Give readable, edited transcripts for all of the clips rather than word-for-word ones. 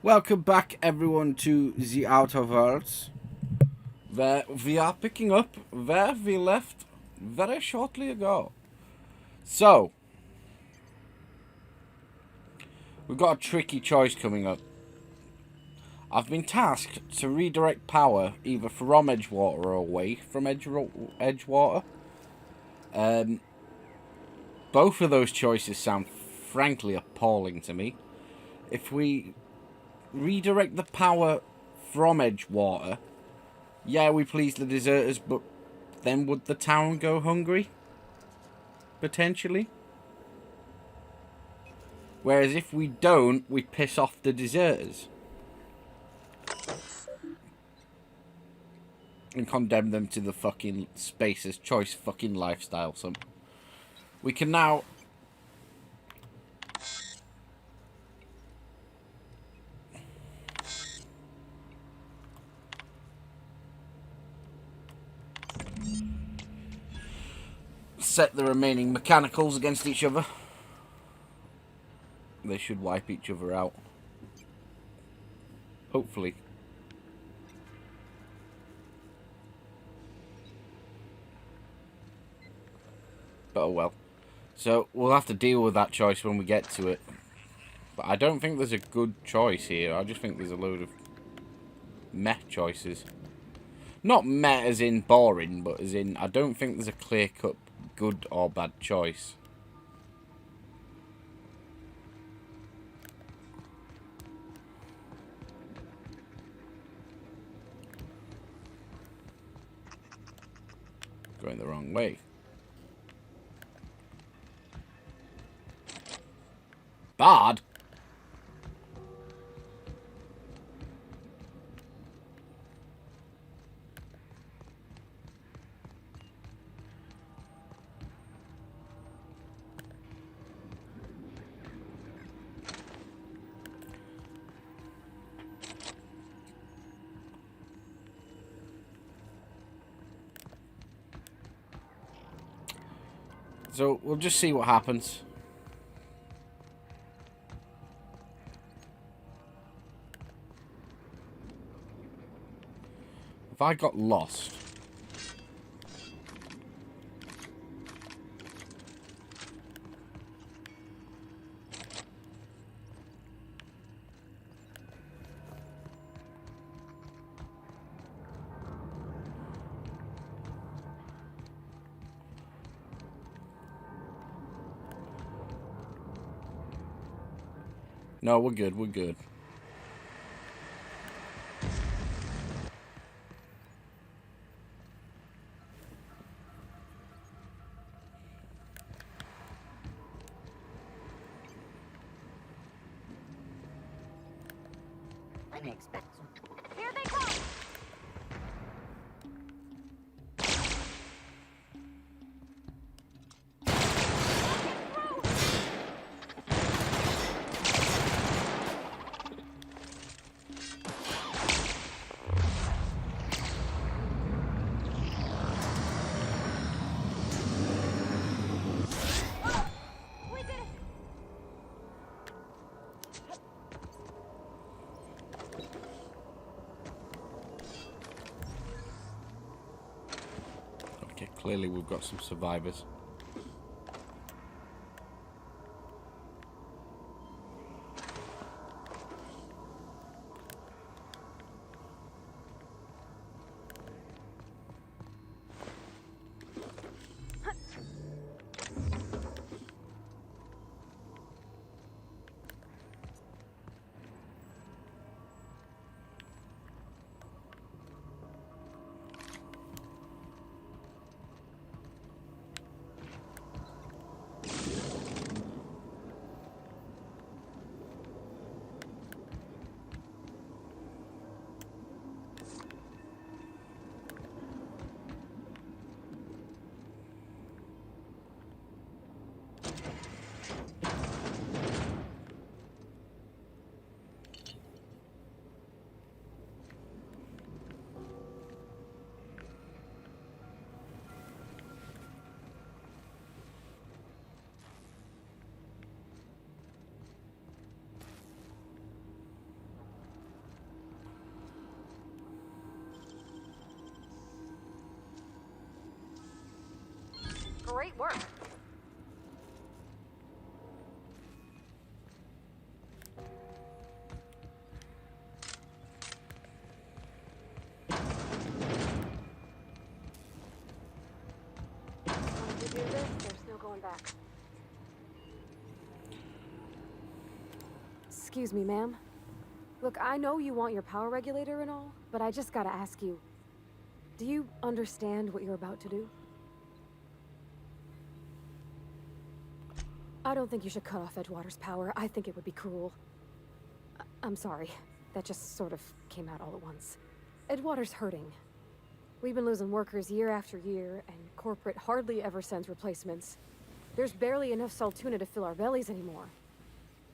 Welcome back, everyone, to the Outer Worlds, where we are picking up where we left very shortly ago. So, we've got a tricky choice coming up. I've been tasked to redirect power either from Edgewater or away from Edgewater. Both of those choices sound frankly appalling to me. If we redirect the power from Edgewater, yeah, we please the deserters, but then would the town go hungry? Potentially. Whereas if we don't, we piss off the deserters. And condemn them to the fucking Spacer's Choice fucking lifestyle. So we can now set the remaining mechanicals against each other. They should wipe each other out. Hopefully. But oh well. So we'll have to deal with that choice when we get to it. But I don't think there's a good choice here. I just think there's a load of meh choices. Not meh as in boring, but as in I don't think there's a clear-cut good or bad choice. Going the wrong way. Bad? So we'll just see what happens. If I got lost. No, we're good, we're good. Let me expect some. Here they come! Okay, clearly we've got some survivors. Great work. Once we do this, there's no going back. Excuse me, ma'am. Look, I know you want your power regulator and all, but I just gotta ask you. Do you understand what you're about to do? I don't think you should cut off Edgewater's power. I think it would be cruel. I'm sorry. That just sort of came out all at once. Edgewater's hurting. We've been losing workers year after year, and corporate hardly ever sends replacements. There's barely enough Saltuna to fill our bellies anymore.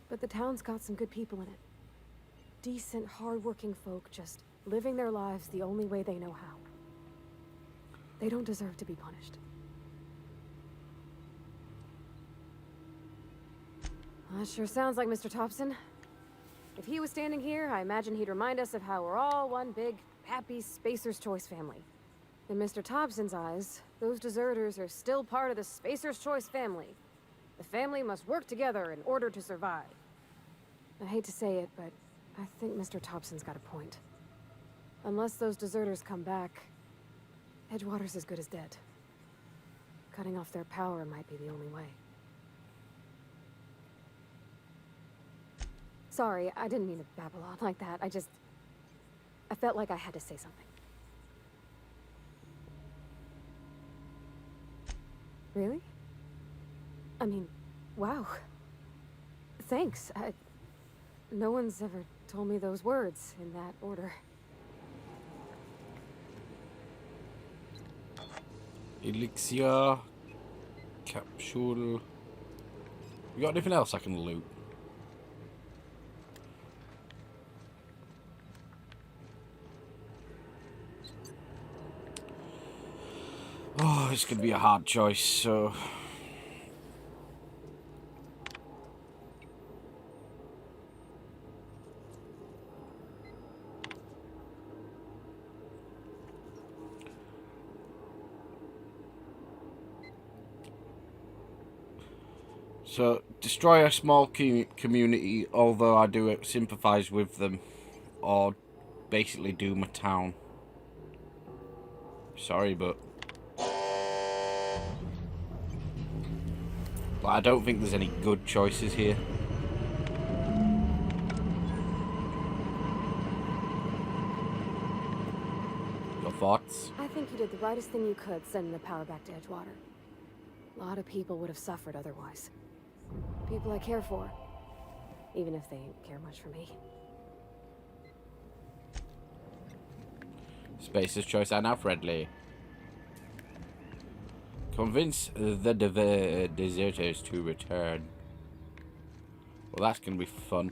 But the town's got some good people in it. Decent, hard-working folk just living their lives the only way they know how. They don't deserve to be punished. That sure sounds like Mr. Thompson. If he was standing here, I imagine he'd remind us of how we're all one big, happy Spacer's Choice family. In Mr. Thompson's eyes, those deserters are still part of the Spacer's Choice family. The family must work together in order to survive. I hate to say it, but I think Mr. Thompson's got a point. Unless those deserters come back, Edgewater's as good as dead. Cutting off their power might be the only way. Sorry, I didn't mean to babble on like that. I felt like I had to say something. Really? I mean, wow. Thanks. No one's ever told me those words in that order. Elixir. Capsule. You got anything else I can loot? Oh, this could be a hard choice, so... So, destroy a small community, although I do sympathise with them, or basically doom a town. Sorry, but I don't think there's any good choices here. Your thoughts? I think you did the rightest thing you could sending the power back to Edgewater. A lot of people would have suffered otherwise. People I care for, even if they don't care much for me. Spacer's Choice are now friendly. Convince the deserters to return. Well, that's going to be fun.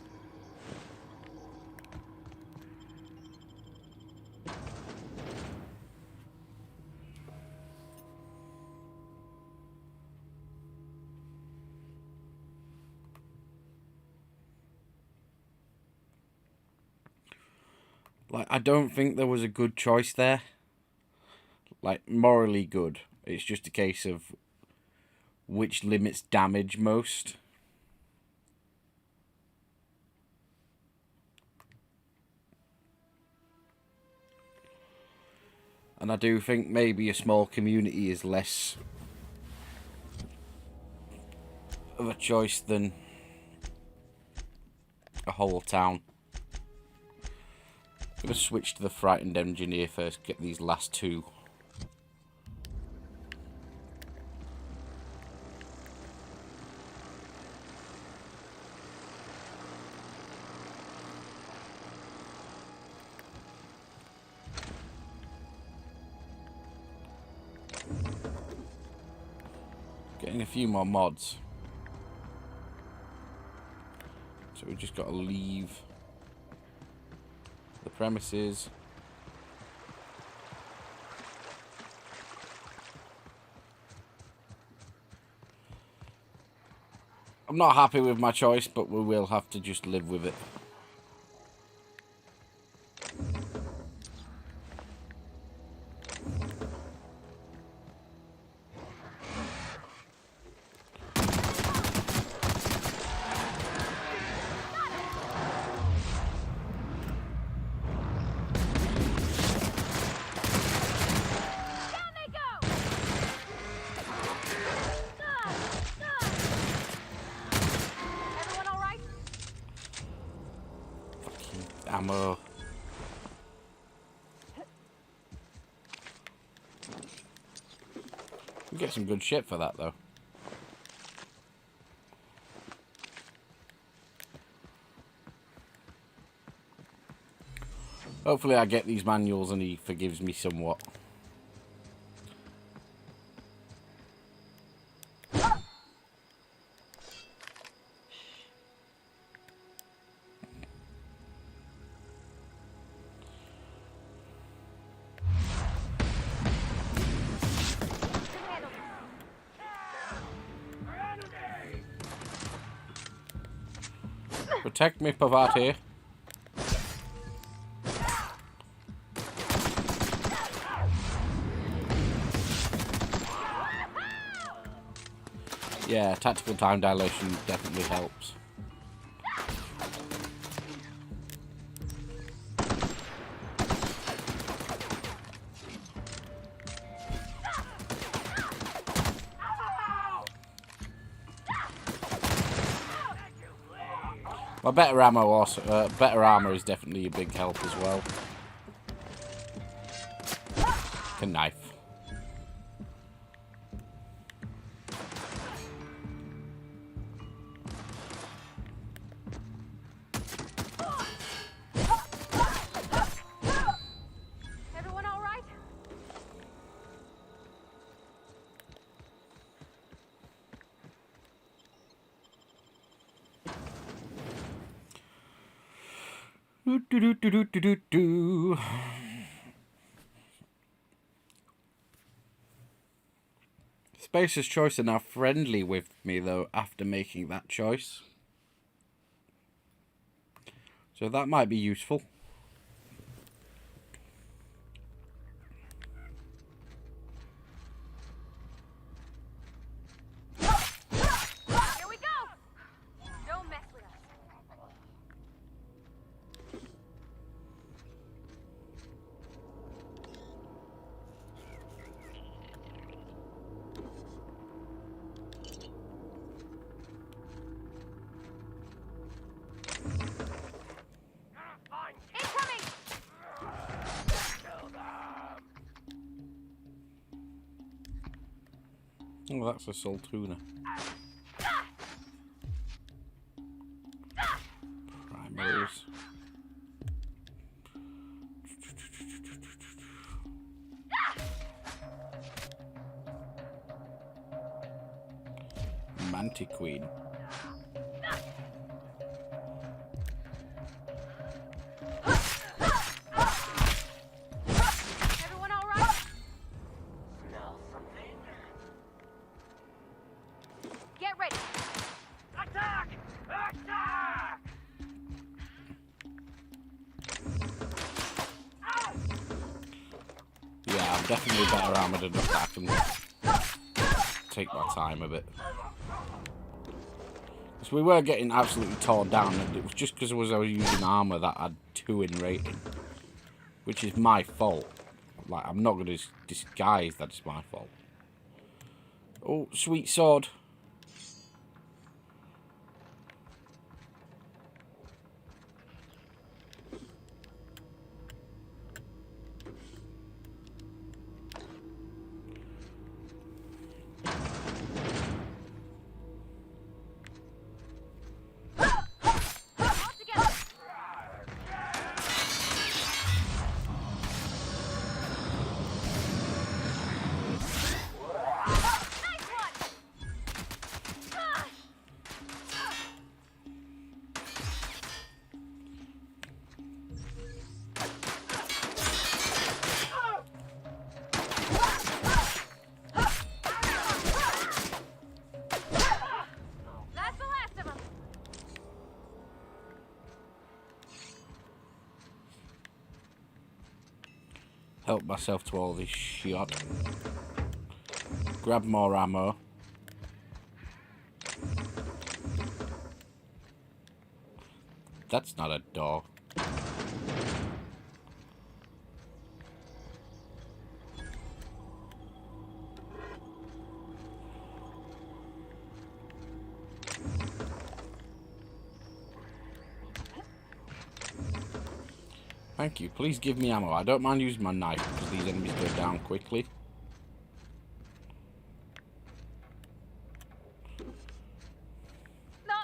Like, I don't think there was a good choice there. Like, morally good. It's just a case of which limits damage most. And I do think maybe a small community is less of a choice than a whole town. I'm going to switch to the Frightened Engineer first, get these last two. Getting a few more mods. So we just got to leave the premises. I'm not happy with my choice, but we will have to just live with it. ammo. We get some good shit for that, though. Hopefully I get these manuals and he forgives me somewhat. Protect me, Pavati. Yeah, tactical time dilation definitely helps. My better ammo also, better armor is definitely a big help as well. Like a knife. Everyone all right? Do. Spacer's Choice are now friendly with me, though, after making that choice. So that might be useful. Here we go! Don't mess with us. Incoming! Oh, that's a Saltuna. Primaries. Mantiqueen. Everyone all right? Smell something? Get ready. Attack! Attack! Yeah, I'm definitely better armored enough that I can take my time a bit. Because we were getting absolutely torn down, and it was just because I was using armor that had 2 in rating. Which is my fault. Like, I'm not going to disguise that it's my fault. Oh, sweet sword. All together. Nice one! That's the last of them. Help myself to all this shot. Grab more ammo. That's not a door. Thank you. Please give me ammo. I don't mind using my knife because these enemies go down quickly. No!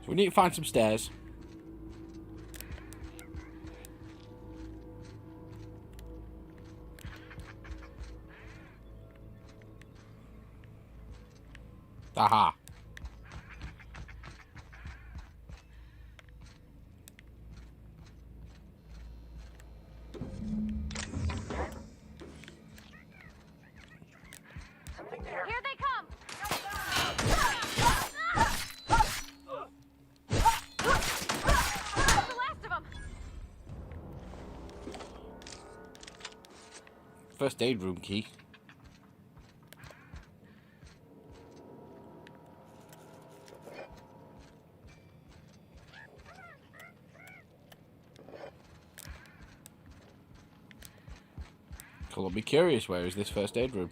So we need to find some stairs. Aha. Something there. Here they come! That's the last of them! First aid room key. I'll be curious, where is this first aid room?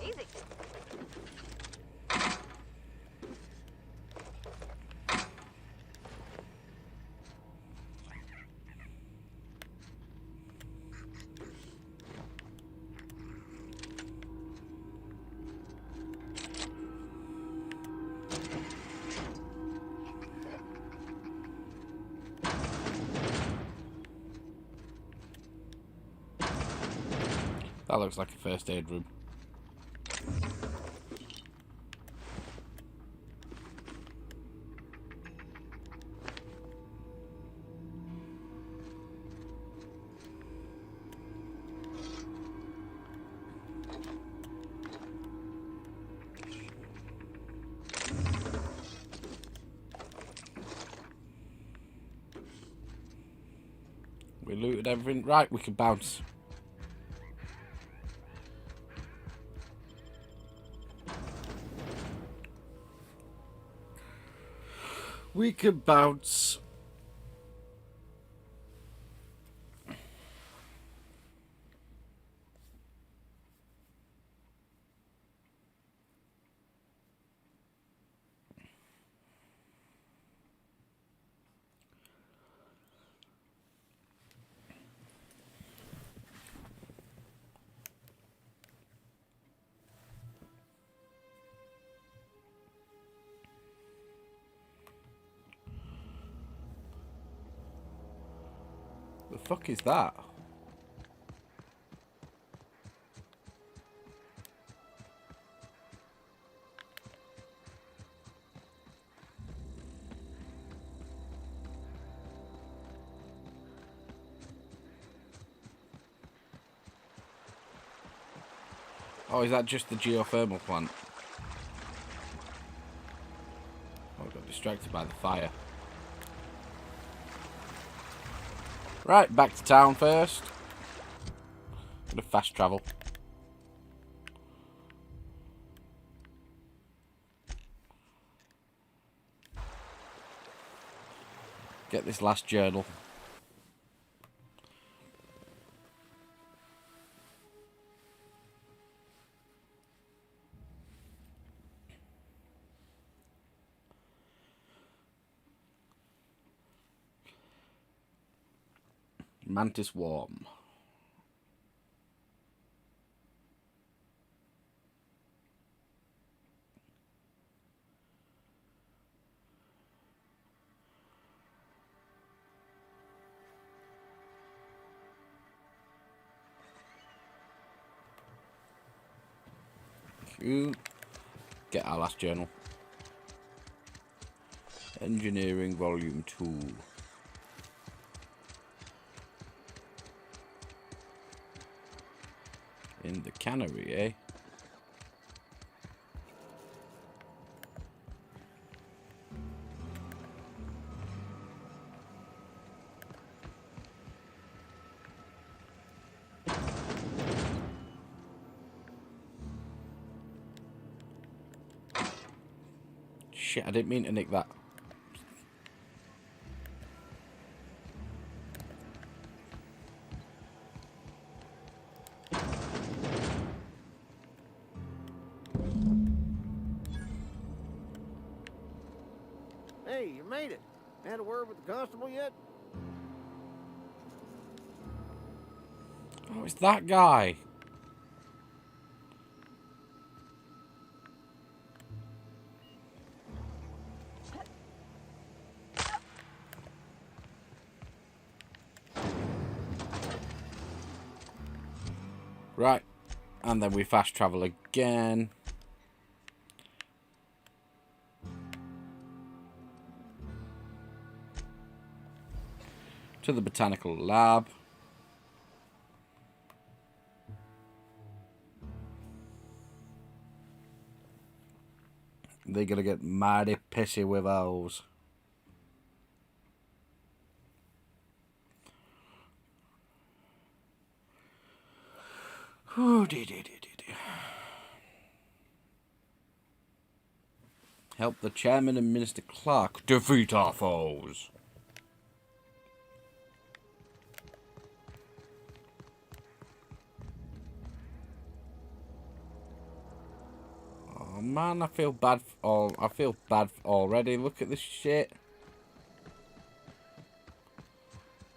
Easy. That looks like a first aid room. We looted everything. Right, we can bounce. We can bounce. The fuck is that? Oh, is that just the geothermal plant? Oh, I got distracted by the fire. Right, back to town first. Gonna fast travel. Get this last journal. Mantis Worm. Cute. Get our last journal. Engineering Volume 2. In the cannery, eh? Shit, I didn't mean to nick that. Hey, you made it. Had a word with the constable yet? Oh, it's that guy. Right. And then we fast travel again. To the botanical lab. They're gonna get mighty pissy with those. Help the chairman and Minister Clark defeat our foes. Oh man, I feel bad. I feel bad already. Look at this shit.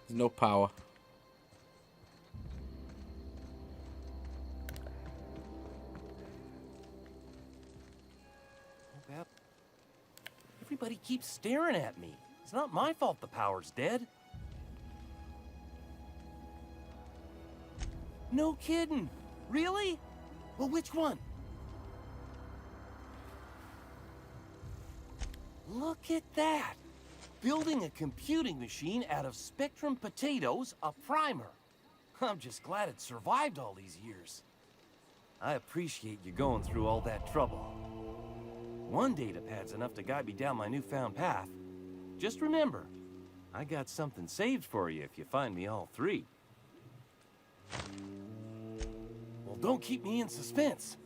There's no power. Everybody keeps staring at me. It's not my fault the power's dead. No kidding. Really? Well, which one? Look at that. Building a computing machine out of Spectrum potatoes, a primer. I'm just glad it survived all these years. I appreciate you going through all that trouble. One data pad's enough to guide me down my newfound path. Just remember, I got something saved for you if you find me all three. Well, don't keep me in suspense.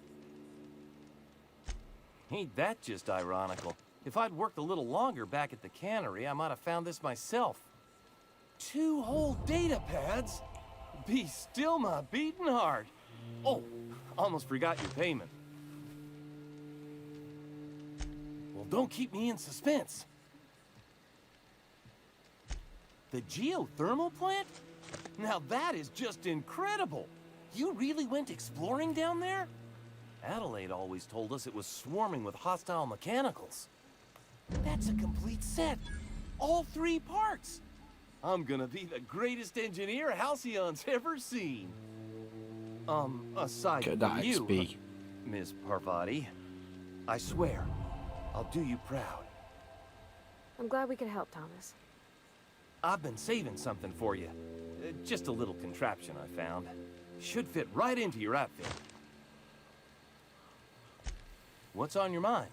Ain't that just ironical? If I'd worked a little longer back at the cannery, I might have found this myself. 2 whole data pads? Be still my beating heart. Oh, almost forgot your payment. Well, don't keep me in suspense. The geothermal plant? Now that is just incredible. You really went exploring down there? Adelaide always told us it was swarming with hostile mechanicals. That's a complete set. All 3 parts. I'm gonna be the greatest engineer Halcyon's ever seen. Aside Get from that you, XP. Miss Parvati, I swear, I'll do you proud. I'm glad we could help, Thomas. I've been saving something for you. Just a little contraption I found. Should fit right into your outfit. What's on your mind?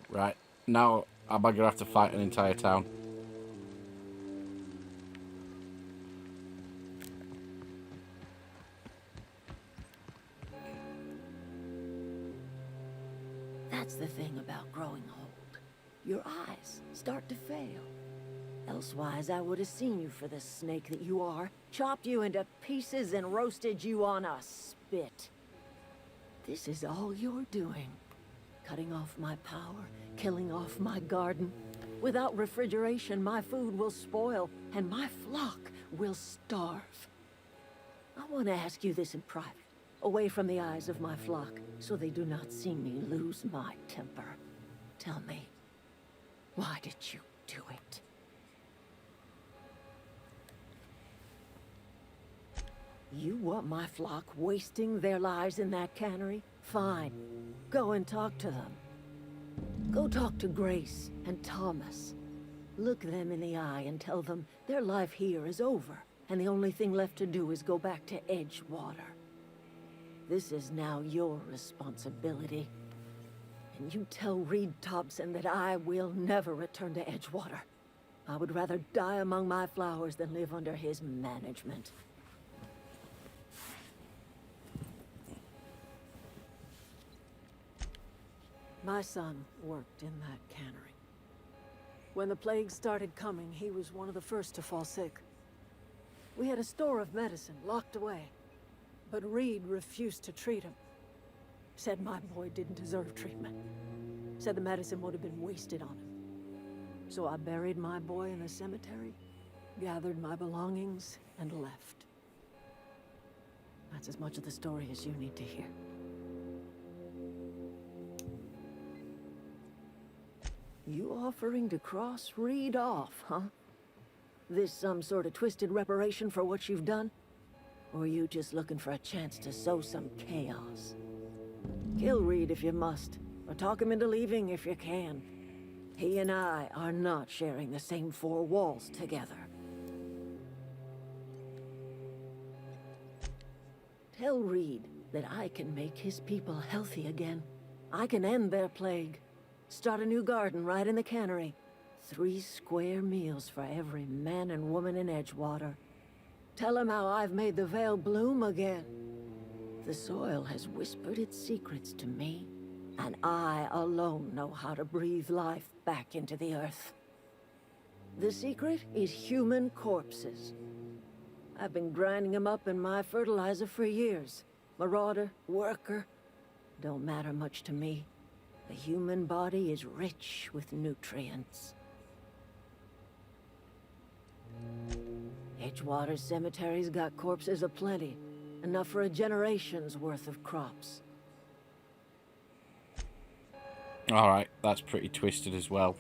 Right. Now, I'm gonna have to fight an entire town. That's the thing about growing old. Your eyes start to fail. Elsewise, I would have seen you for the snake that you are, chopped you into pieces and roasted you on a spit. This is all you're doing. Cutting off my power, killing off my garden. Without refrigeration, my food will spoil, and my flock will starve. I want to ask you this in private, away from the eyes of my flock, so they do not see me lose my temper. Tell me, why did you do it? You want my flock wasting their lives in that cannery? Fine. Go and talk to them. Go talk to Grace and Thomas. Look them in the eye and tell them their life here is over, and the only thing left to do is go back to Edgewater. This is now your responsibility. And you tell Reed Thompson that I will never return to Edgewater. I would rather die among my flowers than live under his management. My son worked in that cannery. When the plague started coming, he was one of the first to fall sick. We had a store of medicine locked away, but Reed refused to treat him. Said my boy didn't deserve treatment. Said the medicine would have been wasted on him. So I buried my boy in the cemetery, gathered my belongings, and left. That's as much of the story as you need to hear. You offering to cross Reed off, huh? This some sort of twisted reparation for what you've done? Or are you just looking for a chance to sow some chaos? Kill Reed if you must, or talk him into leaving if you can. He and I are not sharing the same four walls together. Tell Reed that I can make his people healthy again. I can end their plague. Start a new garden right in the cannery. 3 square meals for every man and woman in Edgewater. Tell him how I've made the Vale bloom again. The soil has whispered its secrets to me, and I alone know how to breathe life back into the earth. The secret is human corpses. I've been grinding them up in my fertilizer for years. Marauder, worker, don't matter much to me. The human body is rich with nutrients. Edgewater Cemetery's got corpses aplenty, enough for a generation's worth of crops. Alright, that's pretty twisted as well.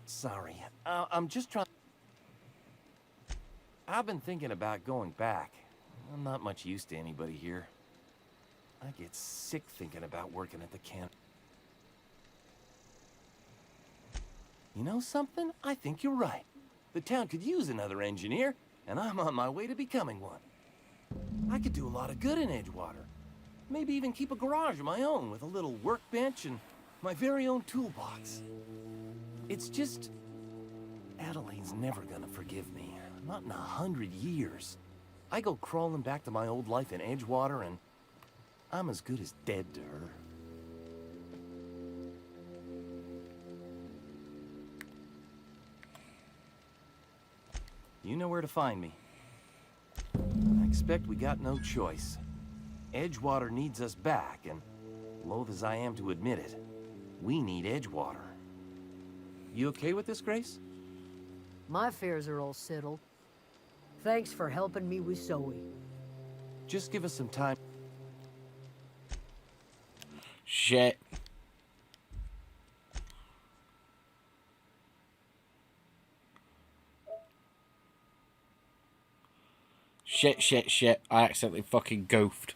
Sorry, I'm just trying... I've been thinking about going back. I'm not much use to anybody here. I get sick thinking about working at the camp. You know something? I think you're right. The town could use another engineer, and I'm on my way to becoming one. I could do a lot of good in Edgewater. Maybe even keep a garage of my own with a little workbench and my very own toolbox. It's just... Adelaide's never gonna forgive me. Not in 100 years. I go crawling back to my old life in Edgewater, and I'm as good as dead to her. You know where to find me. I expect we got no choice. Edgewater needs us back, and loath as I am to admit it, we need Edgewater. You okay with this, Grace? My fears are all settled. Thanks for helping me with Zoe. Just give us some time. Shit. Shit. I accidentally fucking goofed.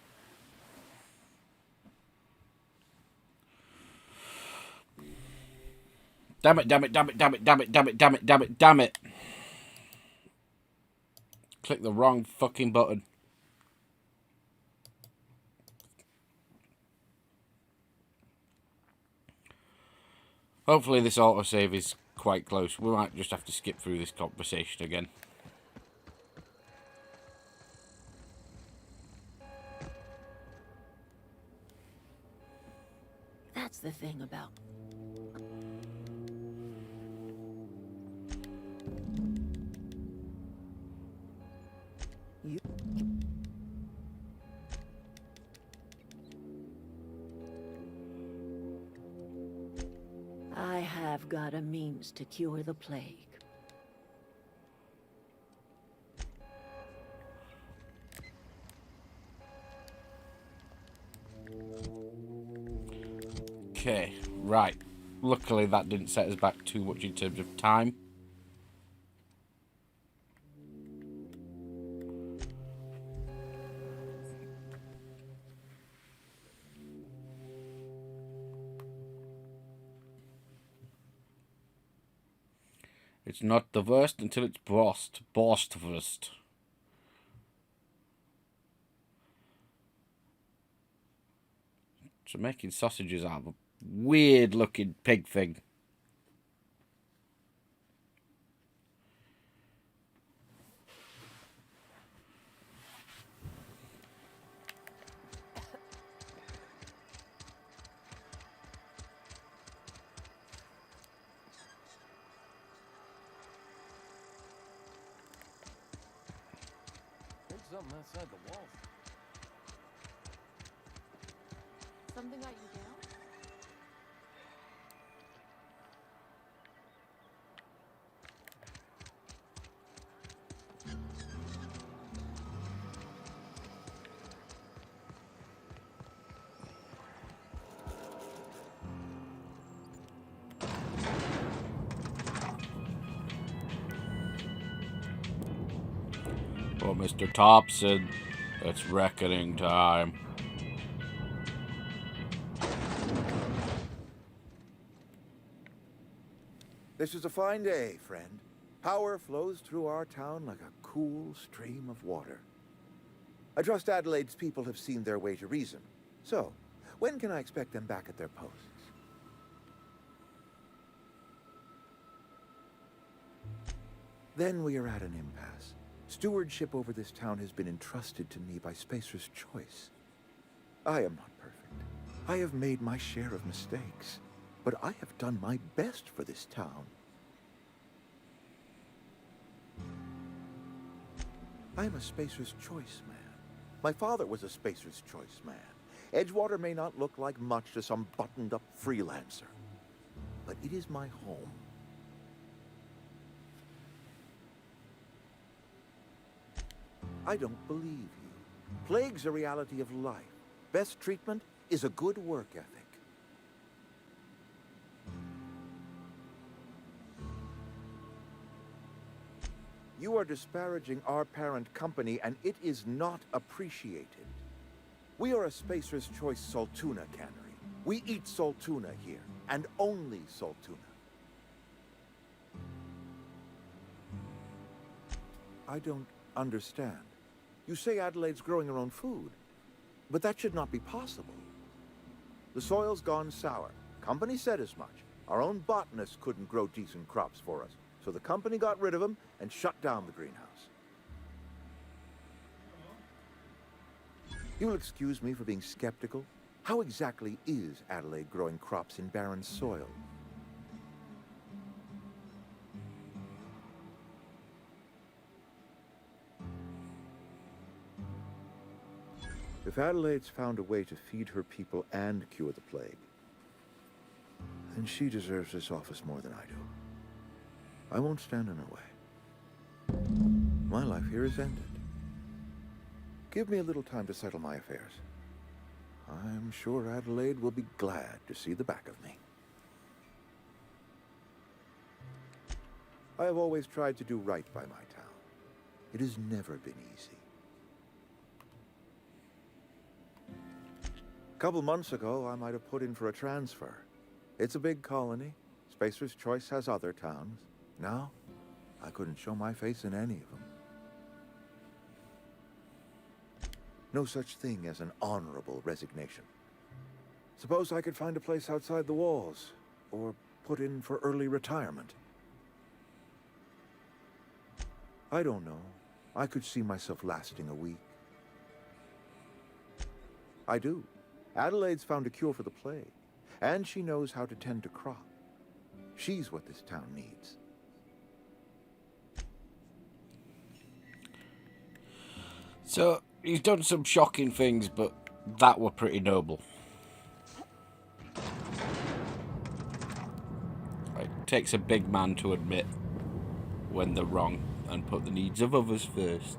Damn it. Click the wrong fucking button. Hopefully this autosave is quite close. We might just have to skip through this conversation again. That's the thing about... I have got a means to cure the plague. Okay, right. Luckily that didn't set us back too much in terms of time. It's not the worst until it's bossed. Bossed first. So making sausages out of a weird looking pig thing. There's something outside the walls. Something got you down? Well, Mr. Thompson, it's reckoning time. This is a fine day, friend. Power flows through our town like a cool stream of water. I trust Adelaide's people have seen their way to reason. So, when can I expect them back at their posts? Then we are at an impasse. Stewardship over this town has been entrusted to me by Spacer's Choice. I am not perfect. I have made my share of mistakes, but I have done my best for this town. I am a Spacer's Choice man. My father was a Spacer's Choice man. Edgewater may not look like much to some buttoned-up freelancer, but it is my home. I don't believe you. Plague's a reality of life. Best treatment is a good work ethic. You are disparaging our parent company, and it is not appreciated. We are a Spacer's Choice Saltuna cannery. We eat Saltuna here, and only Saltuna. I don't understand. You say Adelaide's growing her own food, but that should not be possible. The soil's gone sour. Company said as much. Our own botanists couldn't grow decent crops for us, so the company got rid of them and shut down the greenhouse. You will excuse me for being skeptical. How exactly is Adelaide growing crops in barren soil? If Adelaide's found a way to feed her people and cure the plague, then she deserves this office more than I do. I won't stand in her way. My life here is ended. Give me a little time to settle my affairs. I'm sure Adelaide will be glad to see the back of me. I have always tried to do right by my town. It has never been easy. A couple months ago, I might have put in for a transfer. It's a big colony. Spacer's Choice has other towns. Now, I couldn't show my face in any of them. No such thing as an honorable resignation. Suppose I could find a place outside the walls, or put in for early retirement. I don't know. I could see myself lasting a week. I do. Adelaide's found a cure for the plague, and she knows how to tend to crop. She's what this town needs. So, he's done some shocking things, but that were pretty noble. takes a big man to admit when they're wrong and put the needs of others first.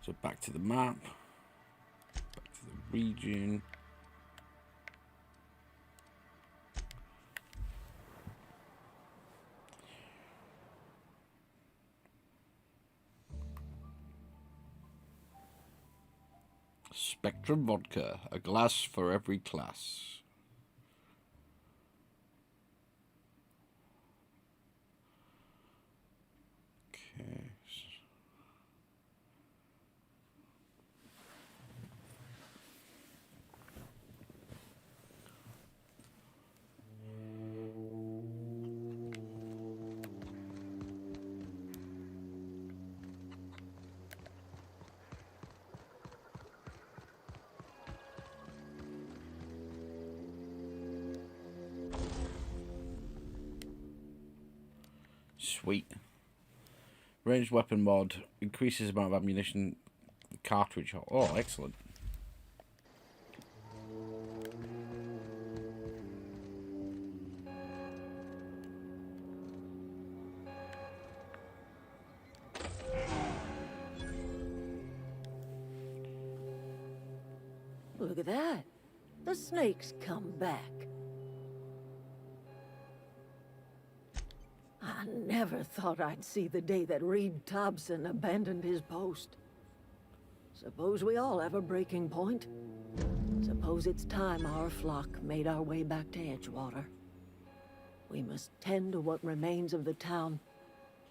So back to the map, back to the region. Spectrum vodka, a glass for every class. Okay. Sweet. Ranged weapon mod increases amount of ammunition cartridge. Oh, excellent. Look at that. The snake's come back. I never thought I'd see the day that Reed Thompson abandoned his post. Suppose we all have a breaking point. Suppose it's time our flock made our way back to Edgewater. We must tend to what remains of the town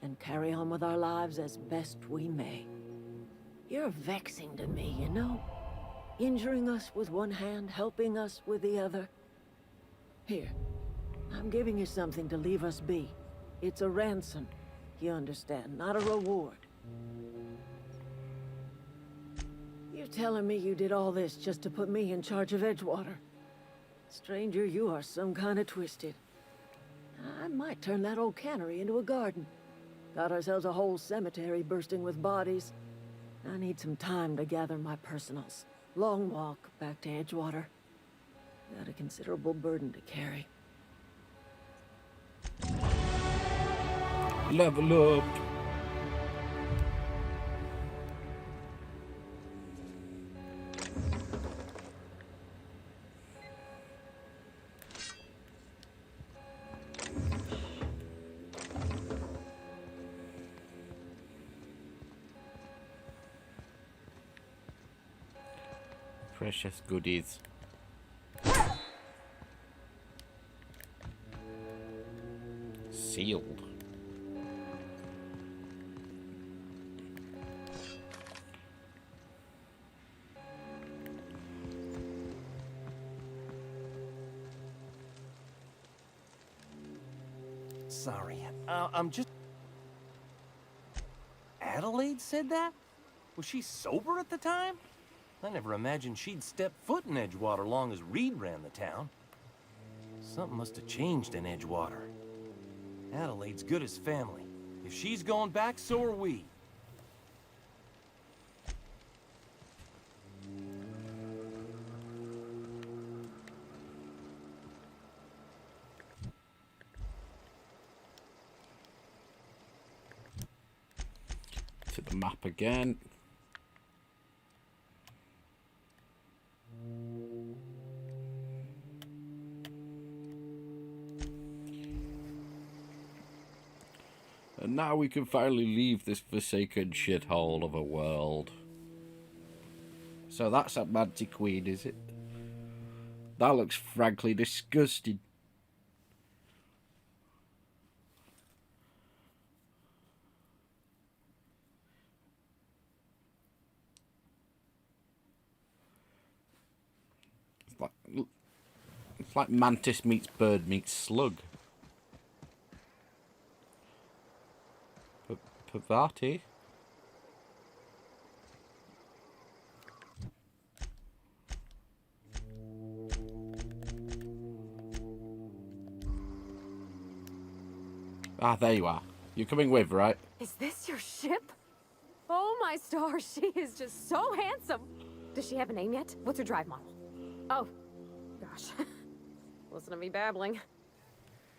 and carry on with our lives as best we may. You're vexing to me, you know? Injuring us with one hand, helping us with the other. Here, I'm giving you something to leave us be. It's a ransom, you understand, not a reward. You're telling me you did all this just to put me in charge of Edgewater? Stranger, you are some kind of twisted. I might turn that old cannery into a garden. Got ourselves a whole cemetery bursting with bodies. I need some time to gather my personals. Long walk back to Edgewater. Got a considerable burden to carry. Level up. Precious goodies. Sealed. Sorry, I'm just... Adelaide said that? Was she sober at the time? I never imagined she'd step foot in Edgewater long as Reed ran the town. Something must have changed in Edgewater. Adelaide's good as family. If she's going back, so are we. To the map again. And now we can finally leave this forsaken shithole of a world. So that's a Mantic Queen, is it? That looks frankly disgusting. It's like mantis meets bird meets slug. Pavati? Ah, there you are. You're coming with, right? Is this your ship? Oh my stars, she is just so handsome. Does she have a name yet? What's her drive model? Oh, gosh. Listen to me babbling.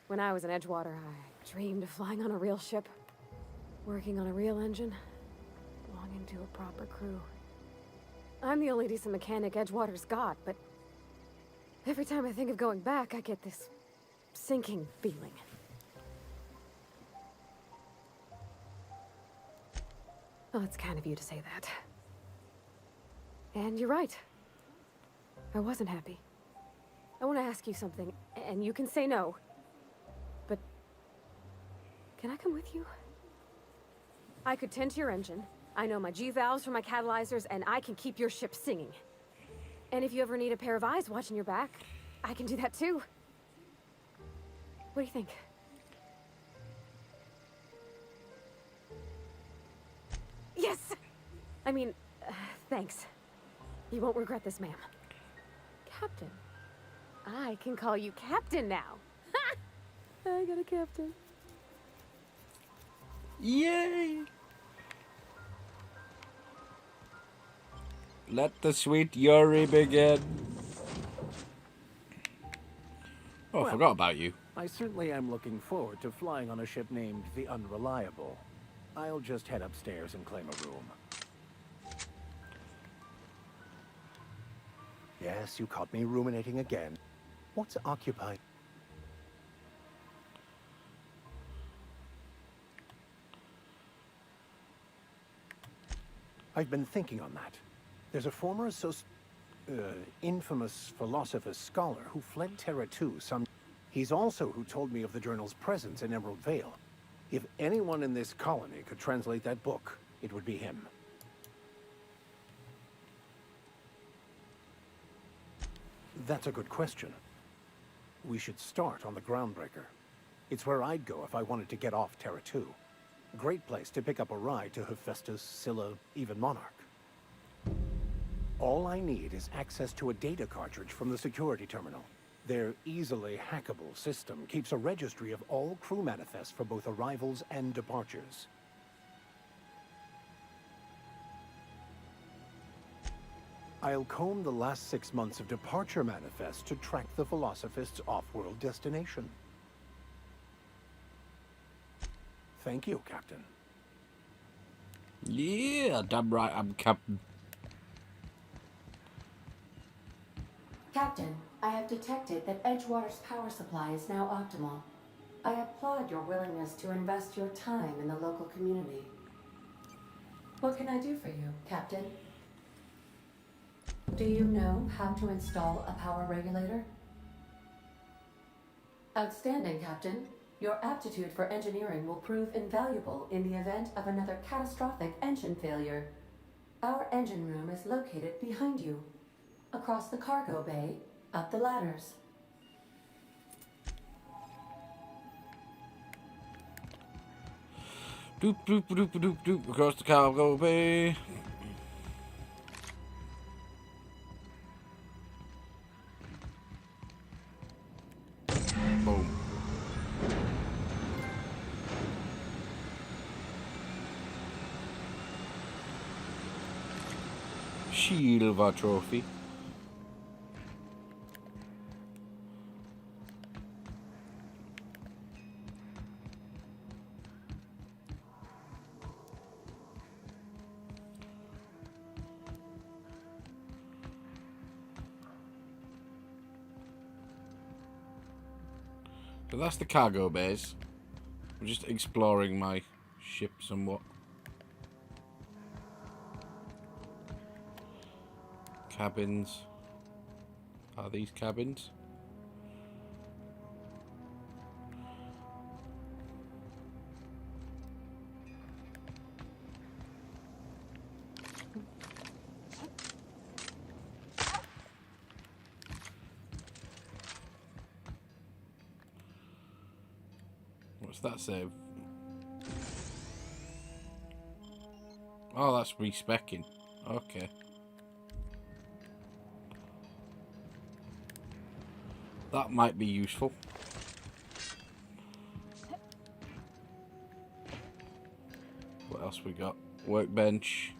When I was in Edgewater, I dreamed of flying on a real ship, working on a real engine, belonging to a proper crew. I'm the only decent mechanic Edgewater's got, but every time I think of going back, I get this sinking feeling. Well, it's kind of you to say that. And you're right. I wasn't happy. I want to ask you something, and you can say no. But can I come with you? I could tend to your engine. I know my G-valves from my catalyzers, and I can keep your ship singing. And if you ever need a pair of eyes watching your back, I can do that too. What do you think? Yes! I mean, thanks. You won't regret this, ma'am. Captain. I can call you Captain now. Ha! I got a captain. Yay! Let the sweet Yuri begin. Oh, I Well, forgot about you. I certainly am looking forward to flying on a ship named the Unreliable. I'll just head upstairs and claim a room. Yes, you caught me ruminating again. What's occupied? I've been thinking on that. There's a former infamous philosopher scholar who fled Terra 2 some... He's also who told me of the journal's presence in Emerald Vale. If anyone in this colony could translate that book, it would be him. That's a good question. We should start on the Groundbreaker. It's where I'd go if I wanted to get off Terra 2. Great place to pick up a ride to Hephaestus, Scylla, even Monarch. All I need is access to a data cartridge from the security terminal. Their easily hackable system keeps a registry of all crew manifests for both arrivals and departures. I'll comb the last 6 months of departure manifests to track the Philosophist's off-world destination. Thank you, Captain. Yeah, damn right, I'm Captain. Captain, I have detected that Edgewater's power supply is now optimal. I applaud your willingness to invest your time in the local community. What can I do for you, Captain? Do you know how to install a power regulator? Outstanding, Captain. Your aptitude for engineering will prove invaluable in the event of another catastrophic engine failure. Our engine room is located behind you. Across the cargo bay, up the ladders. Doop doop doop doop doop across the cargo bay. Boom. Silver trophy. So that's the cargo base. I'm just exploring my ship somewhat. Cabins. Are these cabins? What's that say? Oh, that's respecking. Okay. That might be useful. What else we got? Workbench.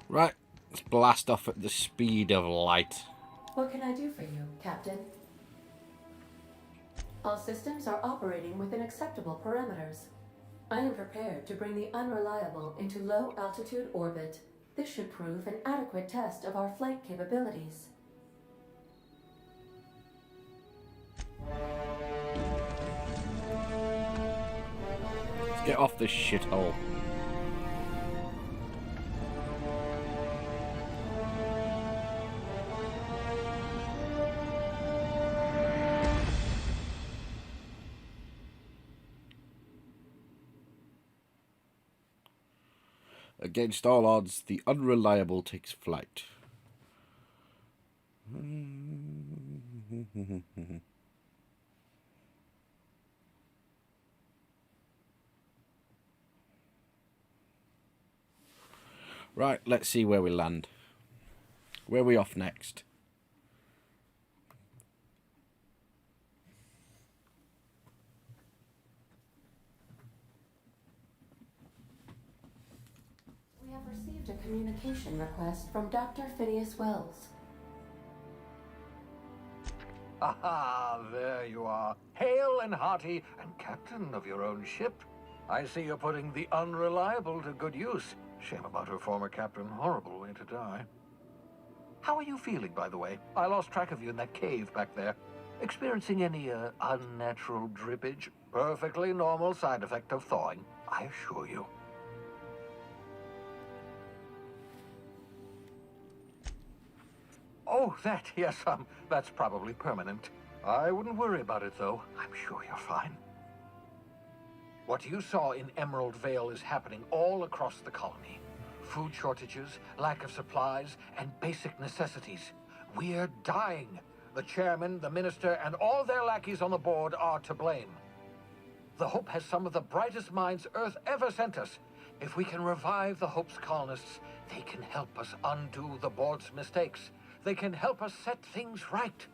Right, let's blast off at the speed of light. What can I do for you, Captain? All systems are operating within acceptable parameters. I am prepared to bring the Unreliable into low-altitude orbit. This should prove an adequate test of our flight capabilities. Let's get off this shithole. Against all odds, the Unreliable takes flight. Right, let's see where we land. Where are we off next? We have received a communication request from Dr. Phineas Wells. Aha, there you are. Hale and hearty, and captain of your own ship. I see you're putting the Unreliable to good use. Shame about her former captain. Horrible way to die. How are you feeling, by the way? I lost track of you in that cave back there. Experiencing any, unnatural drippage? Perfectly normal side effect of thawing, I assure you. Oh, that, yes, that's probably permanent. I wouldn't worry about it, though. I'm sure you're fine. What you saw in Emerald Vale is happening all across the colony. Food shortages, lack of supplies, and basic necessities. We're dying. The chairman, the minister, and all their lackeys on the board are to blame. The Hope has some of the brightest minds Earth ever sent us. If we can revive the Hope's colonists, they can help us undo the board's mistakes. They can help us set things right.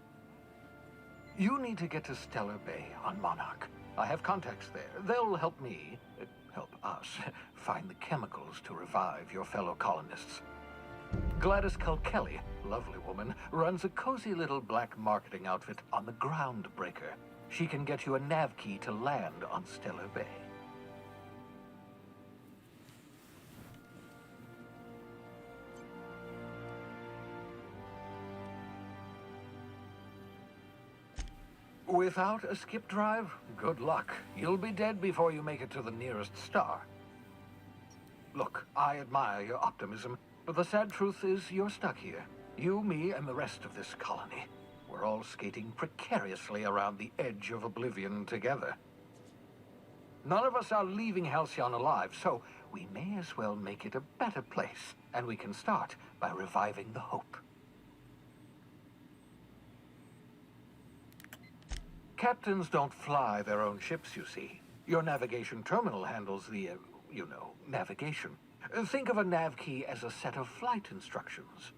You need to get to Stellar Bay on Monarch. I have contacts there. They'll help me, help us, find the chemicals to revive your fellow colonists. Gladys Kelly, lovely woman, runs a cozy little black marketing outfit on the Groundbreaker. She can get you a nav key to land on Stellar Bay. Without a skip drive, good luck. You'll be dead before you make it to the nearest star. Look, I admire your optimism, but the sad truth is you're stuck here. You, me, and the rest of this colony. We're all skating precariously around the edge of oblivion together. None of us are leaving Halcyon alive, so we may as well make it a better place, and we can start by reviving the Hope. Captains don't fly their own ships, you see. Your navigation terminal handles the, navigation. Think of a nav key as a set of flight instructions.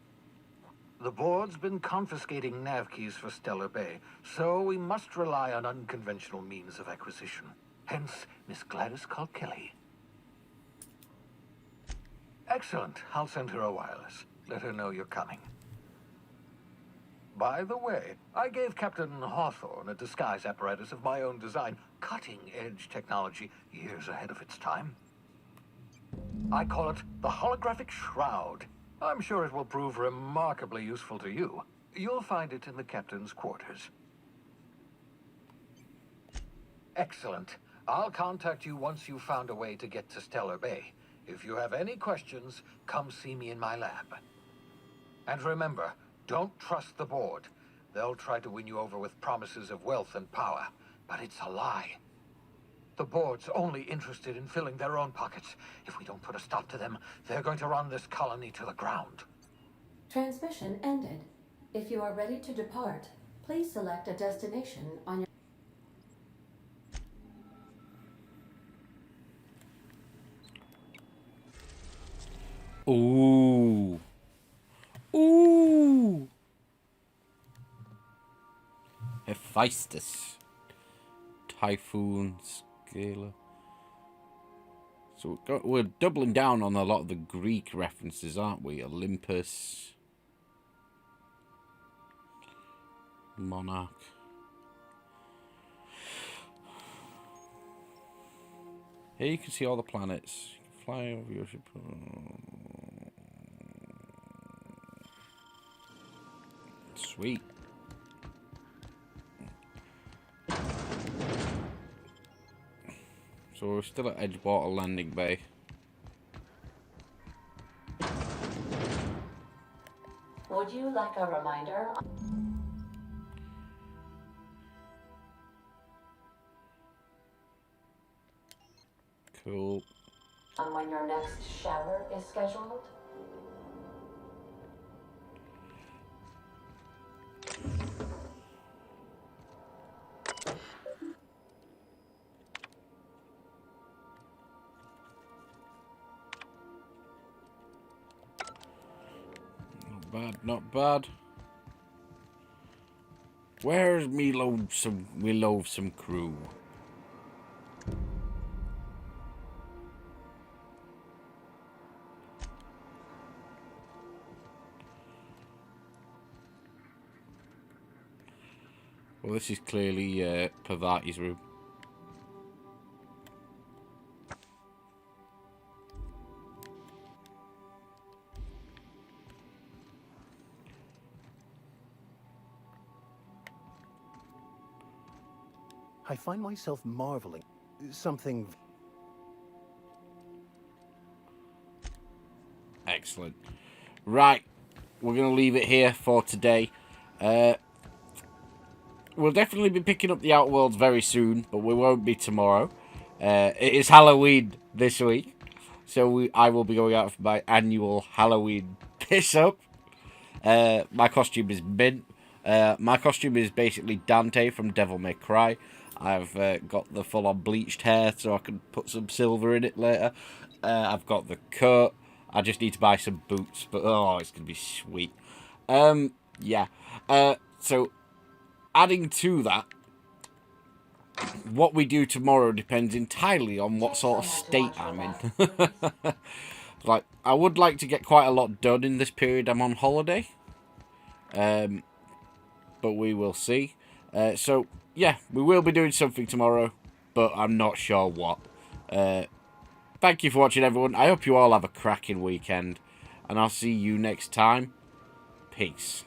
The board's been confiscating nav keys for Stellar Bay, so we must rely on unconventional means of acquisition. Hence, Miss Gladys Kelly. Excellent. I'll send her a wireless. Let her know you're coming. By the way, I gave Captain Hawthorne a disguise apparatus of my own design, cutting-edge technology, years ahead of its time. I call it the Holographic Shroud. I'm sure it will prove remarkably useful to you. You'll find it in the captain's quarters. Excellent. I'll contact you once you've found a way to get to Stellar Bay. If you have any questions, come see me in my lab. And remember, don't trust the board. They'll try to win you over with promises of wealth and power, but it's a lie. The board's only interested in filling their own pockets. If we don't put a stop to them, they're going to run this colony to the ground. Transmission ended. If you are ready to depart, please select a destination on your... Ooh. Ooh. Hephaestus. Typhoon. Scalar. So we're doubling down on a lot of the Greek references, aren't we? Olympus. Monarch. Here you can see all the planets. You can fly over your ship. Sweet. So we're still at Edgewater Landing Bay. Would you like a reminder? Cool. On when your next shower is scheduled? Not bad, not bad. Where's me loathsome crew? Well, this is clearly Pavati's room. I find myself marveling. Something... Excellent. Right, we're going to leave it here for today. We'll definitely be picking up the Outworlds very soon, but we won't be tomorrow. It is Halloween this week, so I will be going out for my annual Halloween piss-up. My costume is mint. My costume is basically Dante from Devil May Cry. I've got the full-on bleached hair, so I can put some silver in it later. I've got the coat. I just need to buy some boots, but oh, it's going to be sweet. Yeah. So, adding to that, what we do tomorrow depends entirely on what sort of state I'm in. Like, I would like to get quite a lot done in this period I'm on holiday. But we will see. So, yeah, we will be doing something tomorrow, but I'm not sure what. Thank you for watching, everyone. I hope you all have a cracking weekend, and I'll see you next time. Peace.